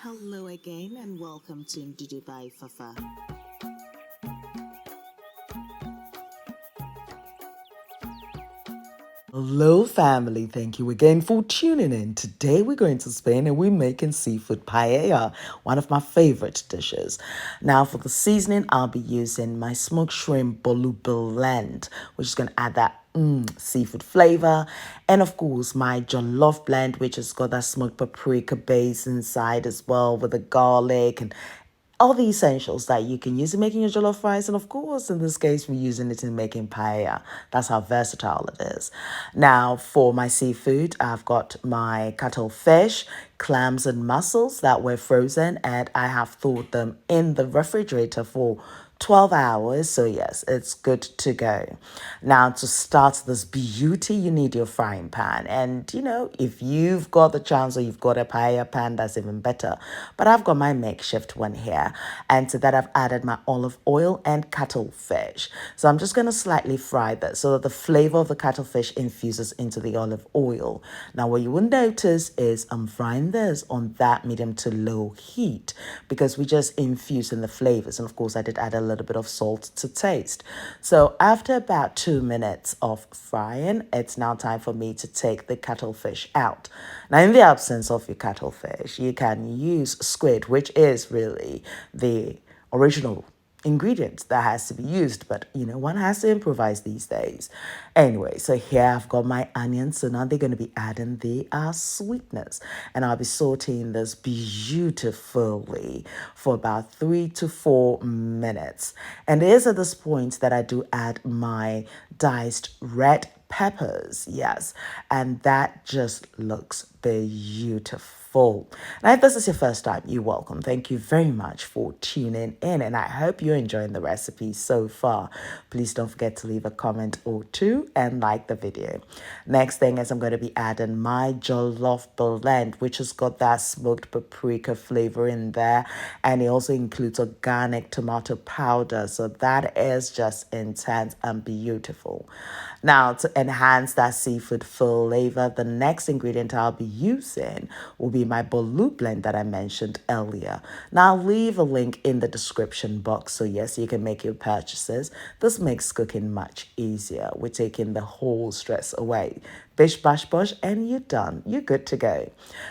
Hello again and welcome to Ndudu by Fafa. Hello, family. Thank you again for tuning in. Today we're going to Spain and we're making seafood paella, one of my favorite dishes. Now, for the seasoning, I'll be using my smoked shrimp bolu blend, which is going to add that seafood flavor, and of course, my jollof blend, which has got that smoked paprika base inside as well with the garlic and all the essentials that you can use in making your jollof rice. And of course, in this case, we're using it in making paella. That's how versatile it is. Now, for my seafood, I've got my cuttlefish, clams, and mussels that were frozen, and I have thawed them in the refrigerator for 12 hours. So, yes, it's good to go. Now, to start this beauty, you need your frying pan. And, if you've got the chance or you've got a paella pan, that's even better. But I've got my makeshift one here. And to that, I've added my olive oil and cuttlefish. So, I'm just going to slightly fry this so that the flavor of the cuttlefish infuses into the olive oil. Now, what you will notice is I'm frying this on that medium to low heat because we just infuse in the flavors. And of course, I did add a little bit of salt to taste. So after about 2 minutes of frying, it's now time for me to take the cuttlefish out. Now, in the absence of your cuttlefish, you can use squid, which is really the original ingredient that has to be used, but one has to improvise these days. Anyway, so here I've got my onions, so now they're going to be adding the sweetness, and I'll be sauteing this beautifully for about 3 to 4 minutes. And it is at this point that I do add my diced red peppers, yes, and that just looks beautiful. Now, if this is your first time, you're welcome. Thank you very much for tuning in, and I hope you're enjoying the recipe so far. Please don't forget to leave a comment or two and like the video. Next thing is I'm going to be adding my jollof blend, which has got that smoked paprika flavor in there, and it also includes organic tomato powder, so that is just intense and beautiful. Now, to enhance that seafood flavor, the next ingredient I'll be using will be my bolu blend that I mentioned earlier. Now, I'll leave a link in the description box, so yes, you can make your purchases. This makes cooking much easier. We're taking the whole stress away. Bish, bash, bosh, and you're done. You're good to go.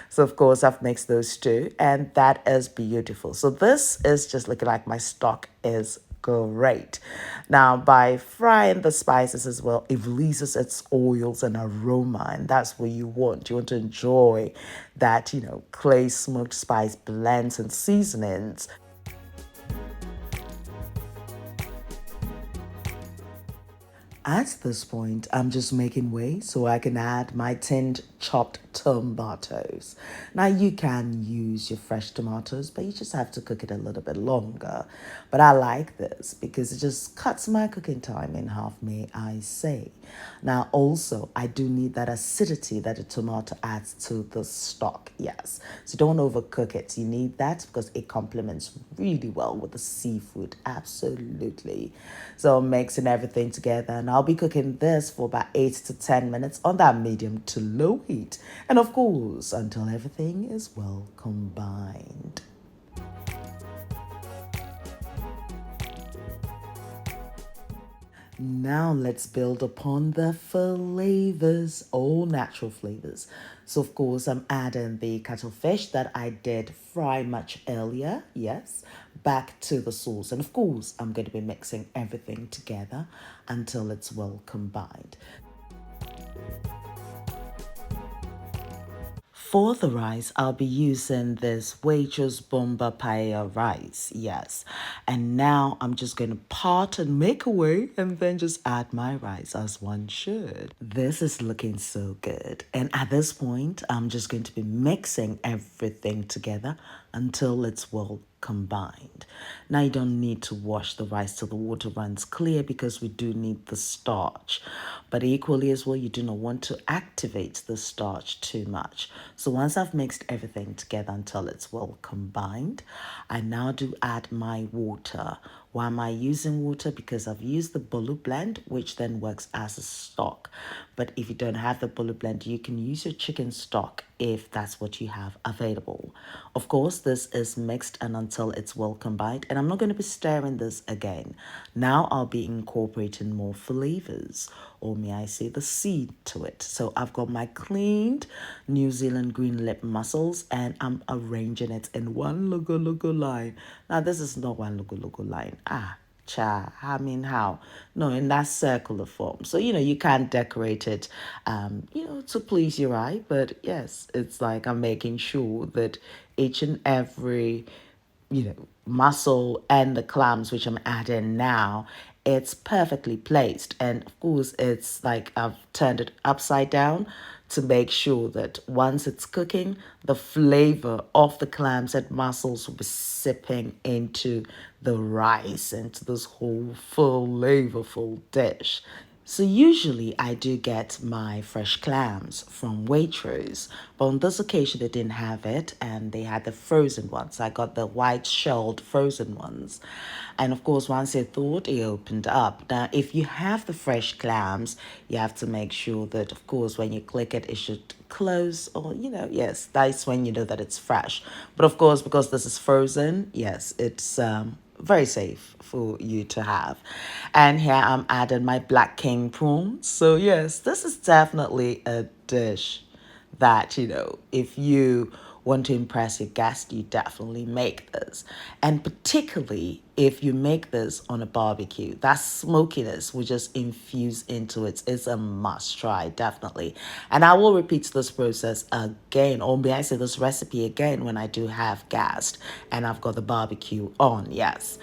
So, of course, I've mixed those two, and that is beautiful. So, this is just looking like my stock is great. Now, by frying the spices as well, it releases its oils and aroma, and that's what you want. You want to enjoy that, clay smoked spice blends and seasonings. At this point, I'm just making way so I can add my tinned chopped tomatoes. Now, you can use your fresh tomatoes, but you just have to cook it a little bit longer. But I like this because it just cuts my cooking time in half, may I say. Now, also, I do need that acidity that a tomato adds to the stock, yes. So don't overcook it. You need that because it complements really well with the seafood, absolutely. So I'm mixing everything together, and I'll be cooking this for about 8 to 10 minutes on that medium to low heat. And of course, until everything is well combined. Now let's build upon the flavors, all natural flavors. So of course I'm adding the cuttlefish that I did fry much earlier, yes, back to the sauce. And of course I'm going to be mixing everything together until it's well combined. For the rice, I'll be using this Waitrose Bomba Paella rice, yes. And now I'm just going to part and make away and then just add my rice as one should. This is looking so good. And at this point, I'm just going to be mixing everything together until it's well combined. Now you don't need to wash the rice till the water runs clear because we do need the starch. But equally as well, you do not want to activate the starch too much. So once I've mixed everything together until it's well combined, I now do add my water, Why am I using water? Because I've used the bolu blend, which then works as a stock. But if you don't have the bolu blend, you can use your chicken stock if that's what you have available. Of course, this is mixed and until it's well combined. And I'm not going to be stirring this again. Now I'll be incorporating more flavors, or may I say the seed to it. So I've got my cleaned New Zealand green lip mussels and I'm arranging it in one logo line. Now this is not one logo line. Cha, I mean how? No, in that circular form. So, you can't decorate it, to please your eye. But yes, it's like I'm making sure that each and every mussel and the clams, which I'm adding now, it's perfectly placed. And of course, it's like I've turned it upside down to make sure that once it's cooking, the flavor of the clams and mussels will be sipping into the rice, into this whole full, flavorful dish. So usually I do get my fresh clams from Waitrose, but on this occasion they didn't have it and they had the frozen ones. I got the white shelled frozen ones. And of course, once it thawed, it opened up. Now, if you have the fresh clams, you have to make sure that, of course, when you click it, it should close or, yes, that's when you know that it's fresh. But of course, because this is frozen, yes, it's very safe for you to have. And here I'm adding my black king prawns. So yes, this is definitely a dish that, if you want to impress your guest, you definitely make this. And particularly if you make this on a barbecue, that smokiness will just infuse into it. It's a must try, definitely. And I will repeat this process again, or may I say this recipe again when I do have guests and I've got the barbecue on, yes.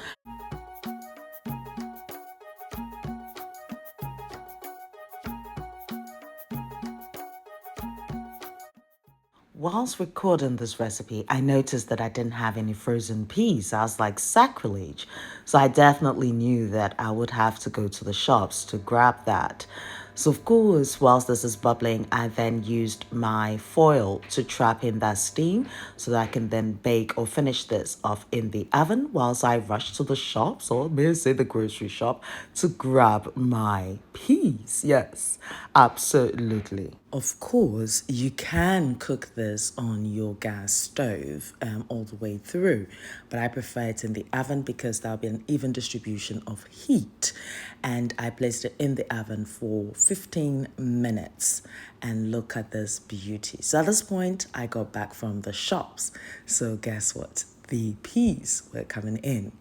Whilst recording this recipe, I noticed that I didn't have any frozen peas. I was like, sacrilege. So I definitely knew that I would have to go to the shops to grab that. So, of course, whilst this is bubbling, I then used my foil to trap in that steam so that I can then bake or finish this off in the oven whilst I rush to the shops, or may I say the grocery shop, to grab my peas. Yes, absolutely. Of course, you can cook this on your gas stove all the way through, but I prefer it in the oven because there'll be an even distribution of heat. And I placed it in the oven for 15 minutes. And look at this beauty. So at this point, I got back from the shops. So guess what? The peas were coming in.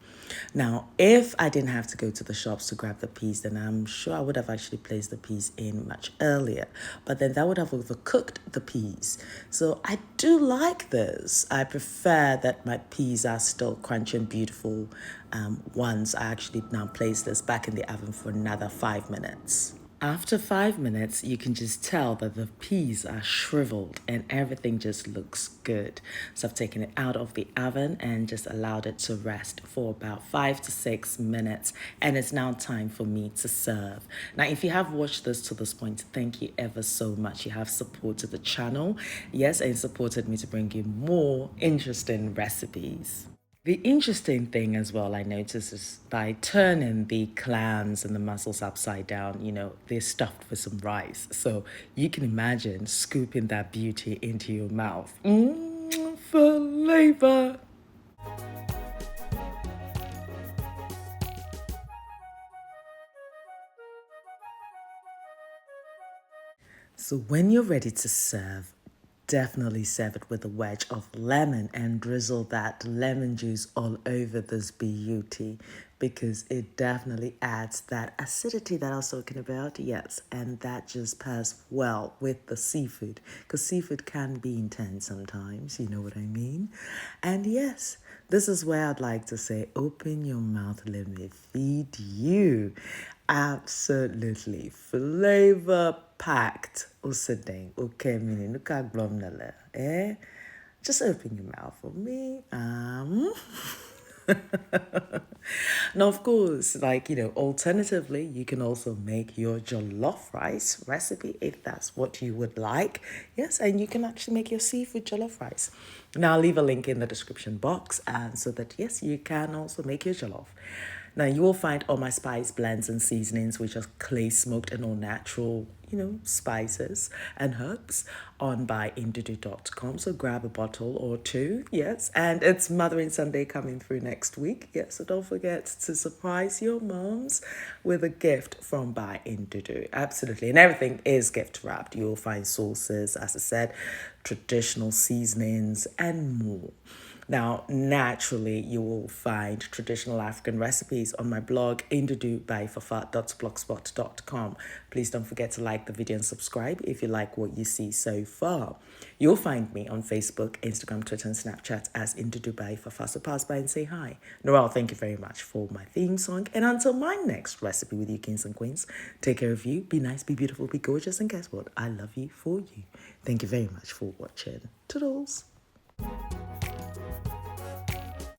Now, if I didn't have to go to the shops to grab the peas, then I'm sure I would have actually placed the peas in much earlier. But then that would have overcooked the peas. So I do like this. I prefer that my peas are still crunchy and beautiful once I actually now place this back in the oven for another 5 minutes. After 5 minutes, you can just tell that the peas are shriveled and everything just looks good. So I've taken it out of the oven and just allowed it to rest for about 5 to 6 minutes. And it's now time for me to serve. Now, if you have watched this to this point, thank you ever so much. You have supported the channel. Yes, and supported me to bring you more interesting recipes. The interesting thing as well I noticed is by turning the clams and the mussels upside down, they're stuffed with some rice. So you can imagine scooping that beauty into your mouth. Flavor. So when you're ready to serve, definitely serve it with a wedge of lemon and drizzle that lemon juice all over this beauty because it definitely adds that acidity that I was talking about. Yes, and that just pairs well with the seafood because seafood can be intense sometimes, you know what I mean? And yes, this is where I'd like to say, open your mouth, let me feed you. Absolutely flavor packed. Usadeng, okay, meaning look at glomnala, eh? Just open your mouth for me. Now, of course, alternatively, you can also make your jollof rice recipe if that's what you would like. Yes, and you can actually make your seafood jollof rice. Now, I'll leave a link in the description box, and so that, yes, you can also make your jollof. Now you will find all my spice blends and seasonings, which are clay smoked and all natural, spices and herbs on buyindudu.com. So grab a bottle or two, yes. And it's Mothering Sunday coming through next week, yes. So don't forget to surprise your moms with a gift from Buy Indudu. Absolutely. And everything is gift wrapped. You'll find sauces, as I said, traditional seasonings, and more. Now, naturally, you will find traditional African recipes on my blog, indudubyfafa.blogspot.com. Please don't forget to like the video and subscribe if you like what you see so far. You'll find me on Facebook, Instagram, Twitter, and Snapchat as Ndudu by Fafa. So pass by and say hi. Noel, thank you very much for my theme song. And until my next recipe with you, kings and queens, take care of you, be nice, be beautiful, be gorgeous, and guess what? I love you for you. Thank you very much for watching. Toodles.